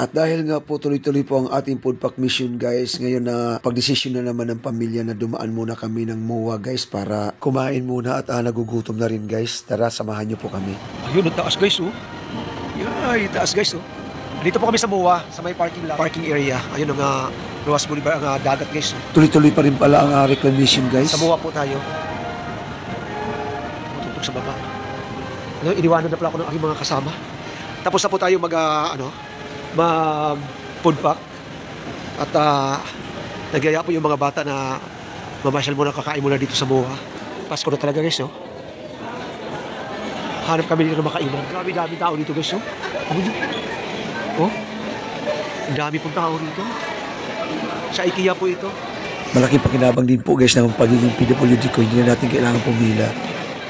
At dahil nga po tuloy-tuloy po ang ating food pack mission guys, ngayon na pagdesisyon na naman ng pamilya na dumaan muna kami ng MOA guys para kumain muna at nagugutom na rin guys. Tara, samahan niyo po kami. Ayun, ang taas guys oh. Yay, taas guys oh. Dito po kami sa MOA, sa may parking area. Ayun ang Rojas Boulevard, ang dagat guys. Tuloy-tuloy pa rin pala ang reclamation guys. Sa MOA po tayo. Tutok sa baba. Ano, iniwanan na pala ako ng aking mga kasama. Tapos na po tayo food pack at nagyaya po yung mga bata na mamasyal muna, kakain muna dito sa MOA. Pasko na talaga guys oh. Hanap kami dito na makainan. Grabe tao dito guys oh. Oh, ang dami pong tao dito. Sa IKEA po ito. Malaking pakinabang din po guys ng pagiging PWD ko, hindi na natin kailangan pumila.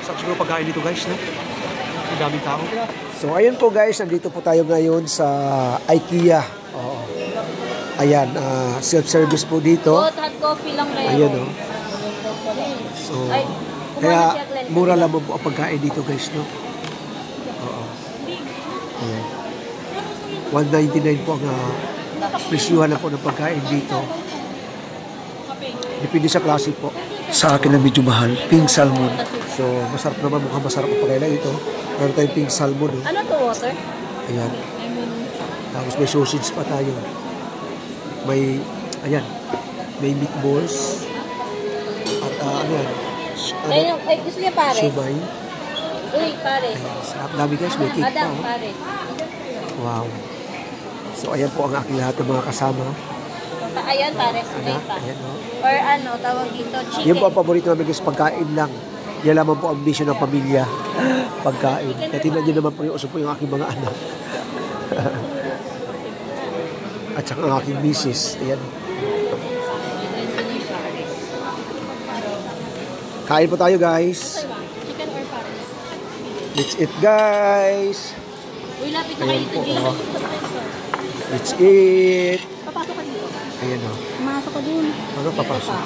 Sarap siguro pagkain dito guys no? Ang daming tao. So ayun po guys, nandito po tayo ngayon sa IKEA. Oo. Ayan, self-service po dito. Hot coffee lang kayo. Ayun oh. So, kaya mura lang po ang pagkain dito guys no. Oo. Ayan. 199 po ang presyuhan na po ng pagkain dito. Depende sa klase po. Sa akin na medyo mahal, pink salmon. So, masarap naman, mukhang masarap ang pagkain ito. Meron tayong pink salmon. Oh. Ano to, water? Ayan. Tapos may sausage pa tayo. May, ayan, may meatballs. At ano yan? Ay, gusto niya pares? Shumai. Uy, pares. Sarap dami guys, may cake pa. Oh. Pares. Wow. So, ayan po ang aking lahat ng mga kasama. Ayan, pares. Ayan, oh. Or ano, tawag dito, chicken. Yan po ang paborito namin guys, pagkain lang. Yan naman po ang mission ng pamilya. Pagkain. Kaya tingnan nyo naman po yung uso po yung aking mga anak. At saka ang aking misis. Ayan. Kain po tayo guys. Chicken or pares? Let's eat guys. Uy, lapit na Ayan kayo po. dito. Oh. Let's eat. Papasok ka dito. Ayan o. Pumasok ka dun. Ano papasok?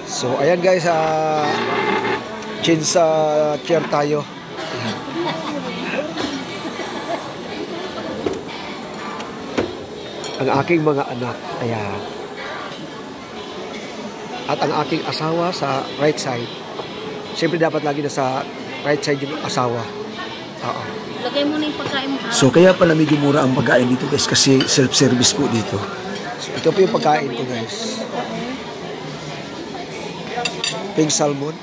So, ayan guys, sa chair tayo. Ayan. Ang aking mga anak, ayan. At ang aking asawa sa right side. Siyempre dapat lagi na sa right side yung asawa. Oo. Lagay mo na yung pagkain mo. So, kaya pala medyo mura ang pagkain dito guys kasi self-service po dito. So, ito po yung pagkain ko guys. Pink salmon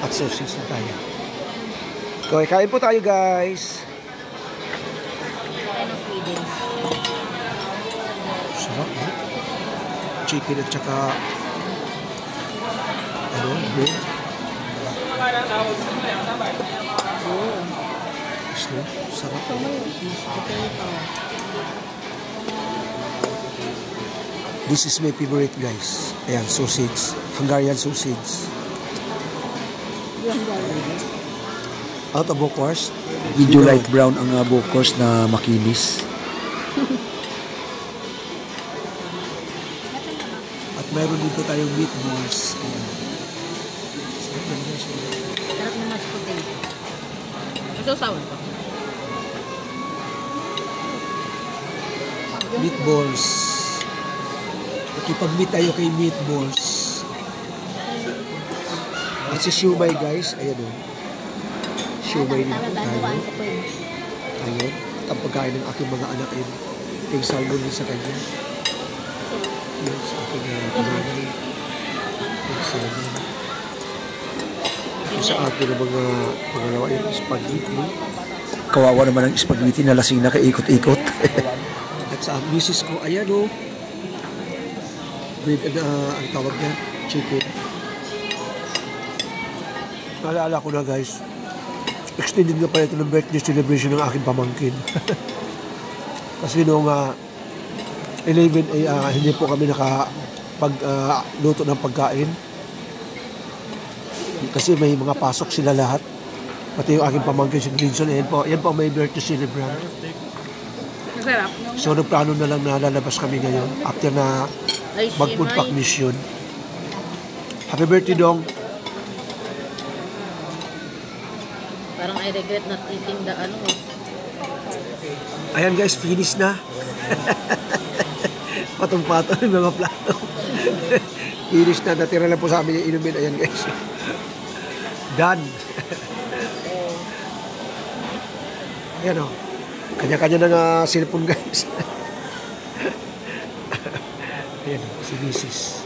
at sausage na tayo. Okay, kain po tayo guys. Sarap eh. Chicken at saka ano, beef. Sarap. This is my favorite guys. Ayan, sausage. Hungarian sausage. Out of Bocors. Medyo light brown ang Bocors na makinis. At meron dito tayong meatballs. Ayan. Sarap na mas puti. Masasawan ko. Meatballs. Nakipag-meet tayo kay meatballs. At si shumai guys, ayan o. Shumai din po tayo. Ayun. At ang pagkain ng aking mga anak ay pink salmon din sa kanya. Ayan sa aking panganay. Pink salmon. Ito sa akin ng mga pangalawa yung spaghetti. Kawawa naman ang spaghetti na lasing na kaikot-ikot. At sa misis ko, ayan o. With ang tawag niya, chicken. Naalala ko na guys, extended na pala ito ng birthday celebration ng aking pamangkin. Kasi noong 11 ay hindi po kami nakapagluto ng pagkain. Kasi may mga pasok sila lahat. Pati yung aking pamangkin si Grinson, yan po may birthday celebrant. So nagplano na lang na lalabas kami ngayon after na mag-food pack mission. Happy birthday Dong! Parang I regret not eating the ano. Ayan guys, finish na. Patong-patong yung mga plato. Finish na. Natira lang po sa amin yung inumin. Ayan guys. Done. Ayan o. Kanya-kanya na nga cellphone guys. Ayan o, si Mrs.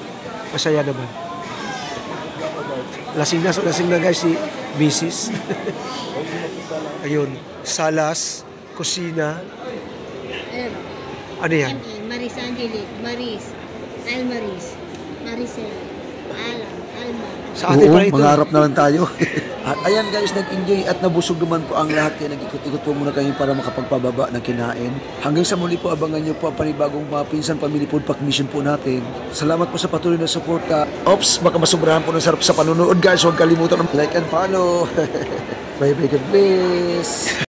Masaya naman. Lasing na guys si Mrs. Ayun. Salas. Kusina. Ayun. Ano yan? Maris Angelic, Maris, Almaris, Maricel, Alan, Alma. Sa atin pa ito. Mangarap na lang tayo. At ayan guys, nag-enjoy at nabusog naman po ang lahat. Kaya nag-ikot-ikot po muna kami para makapagpababa ng kinain. Hanggang sa muli po, abangan nyo po ang panibagong mga Pinsan Family Food Pack mission po natin. Salamat po sa patuloy na suporta. Ops, baka masobrahan po ng sarap sa panonood guys. Huwag kalimutan ng like and follow. Bye bye, God bless.